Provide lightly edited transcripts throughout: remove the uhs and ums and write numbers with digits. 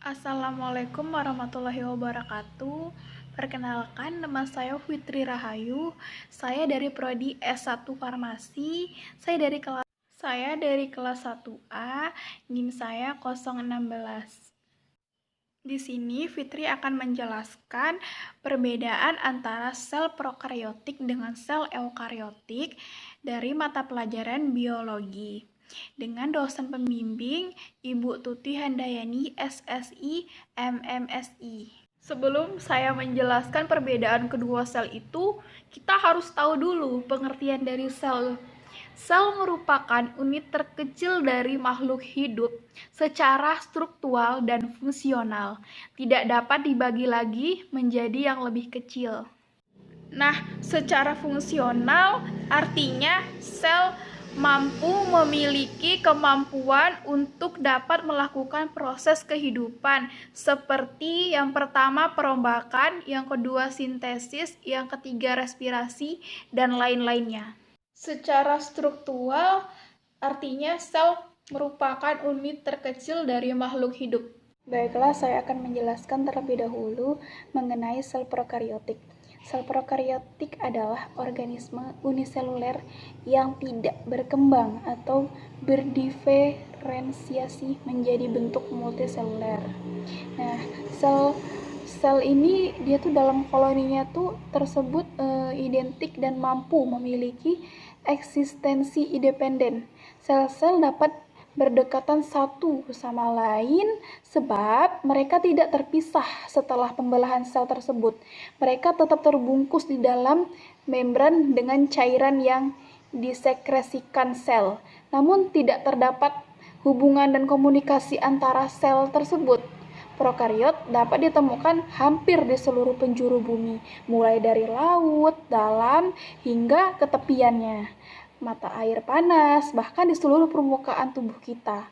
Assalamualaikum warahmatullahi wabarakatuh. Perkenalkan, nama saya Fitri Rahayu. Saya dari prodi S1 Farmasi. Saya dari kelas 1A, NIM saya 016. Di sini Fitri akan menjelaskan perbedaan antara sel prokaryotik dengan sel eukaryotik dari mata pelajaran biologi. Dengan dosen pembimbing Ibu Tuti Handayani, SSI, MMSI. Sebelum saya menjelaskan perbedaan kedua sel itu, kita harus tahu dulu pengertian dari sel. Sel merupakan unit terkecil dari makhluk hidup secara struktural dan fungsional. Tidak dapat dibagi lagi menjadi yang lebih kecil. Nah, secara fungsional artinya sel mampu memiliki kemampuan untuk dapat melakukan proses kehidupan seperti yang pertama perombakan, yang kedua sintesis, yang ketiga respirasi, dan lain-lainnya. Secara struktural artinya sel merupakan unit terkecil dari makhluk hidup. Baiklah, saya akan menjelaskan terlebih dahulu mengenai sel prokaryotik. Sel prokaryotik adalah organisme uniseluler yang tidak berkembang atau berdiferensiasi menjadi bentuk multiseluler. Nah, sel ini dia tuh dalam koloninya tuh tersebut identik dan mampu memiliki eksistensi independen. Sel-sel dapat berdekatan satu sama lain sebab mereka tidak terpisah setelah pembelahan sel tersebut. Mereka tetap terbungkus di dalam membran dengan cairan yang disekresikan sel. Namun tidak terdapat hubungan dan komunikasi antara sel tersebut. Prokariot dapat ditemukan hampir di seluruh penjuru bumi, mulai dari laut, dalam, hingga ke tepiannya, mata air panas, bahkan di seluruh permukaan tubuh kita.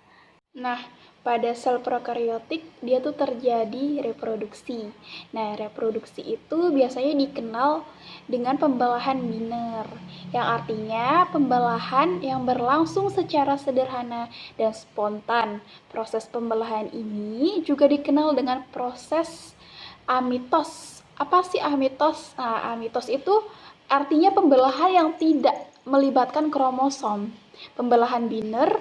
Nah, pada sel prokaryotik dia tuh terjadi reproduksi. Nah, reproduksi itu biasanya dikenal dengan pembelahan biner, yang artinya pembelahan yang berlangsung secara sederhana dan spontan. Proses pembelahan ini juga dikenal dengan proses amitos. Apa sih amitos? Nah, amitos itu artinya pembelahan yang tidak melibatkan kromosom. Pembelahan biner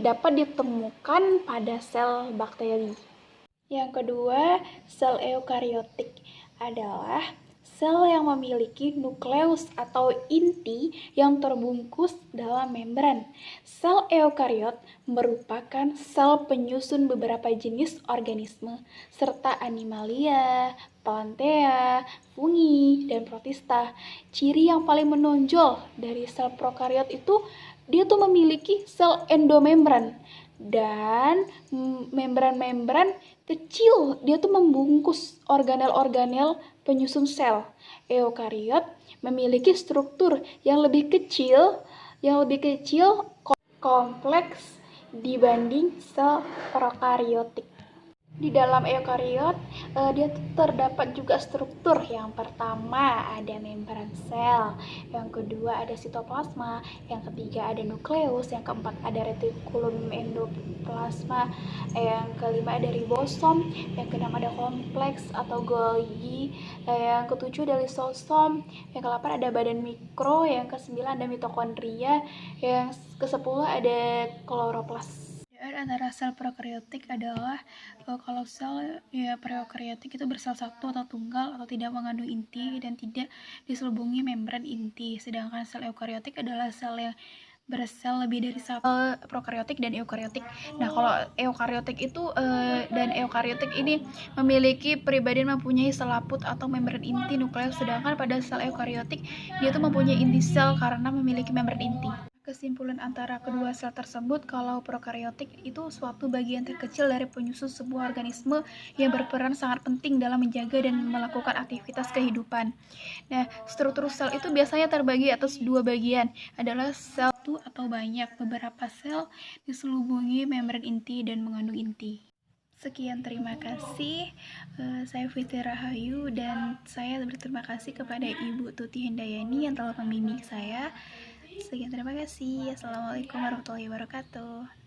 dapat ditemukan pada sel bakteri. Yang kedua, sel eukaryotik adalah sel yang memiliki nukleus atau inti yang terbungkus dalam membran. Sel eukariot merupakan sel penyusun beberapa jenis organisme serta animalia, plantea, fungi, dan protista. Ciri yang paling menonjol dari sel prokariot itu dia tuh memiliki sel endomembran dan membran-membran kecil. Dia tuh membungkus organel-organel penyusun sel. Eukariot memiliki struktur yang lebih kecil, kompleks dibanding sel prokaryotik. Di dalam eukariot, dia terdapat juga struktur. Yang pertama ada membran sel, yang kedua ada sitoplasma, yang ketiga ada nukleus, yang keempat ada retikulum endoplasma, yang kelima ada ribosom, yang keenam ada kompleks atau Golgi, yang ketujuh ada lisosom, yang ke-8 ada badan mikro, yang ke-9 ada mitokondria, yang ke-10 ada kloroplas. Antara sel prokaryotik adalah kalau sel prokaryotik itu bersel satu atau tunggal atau tidak mengandung inti dan tidak diselubungi membran inti, sedangkan sel eukaryotik adalah sel yang bersel lebih dari satu. Prokaryotik dan eukaryotik. Nah, kalau eukaryotik itu dan eukaryotik ini memiliki pribadi mempunyai selaput atau membran inti nukleus, sedangkan pada sel eukaryotik dia tuh mempunyai inti sel karena memiliki membran inti. Kesimpulan antara kedua sel tersebut, kalau prokaryotik itu suatu bagian terkecil dari penyusun sebuah organisme yang berperan sangat penting dalam menjaga dan melakukan aktivitas kehidupan. Nah, struktur sel itu biasanya terbagi atas dua bagian, adalah sel satu atau banyak. Beberapa sel diselubungi membran inti dan mengandung inti. Sekian, terima kasih. Saya Fitri Rahayu dan saya berterima kasih kepada Ibu Tuti Handayani yang telah membimbing saya. Sekian, terima kasih. Assalamualaikum warahmatullahi wabarakatuh.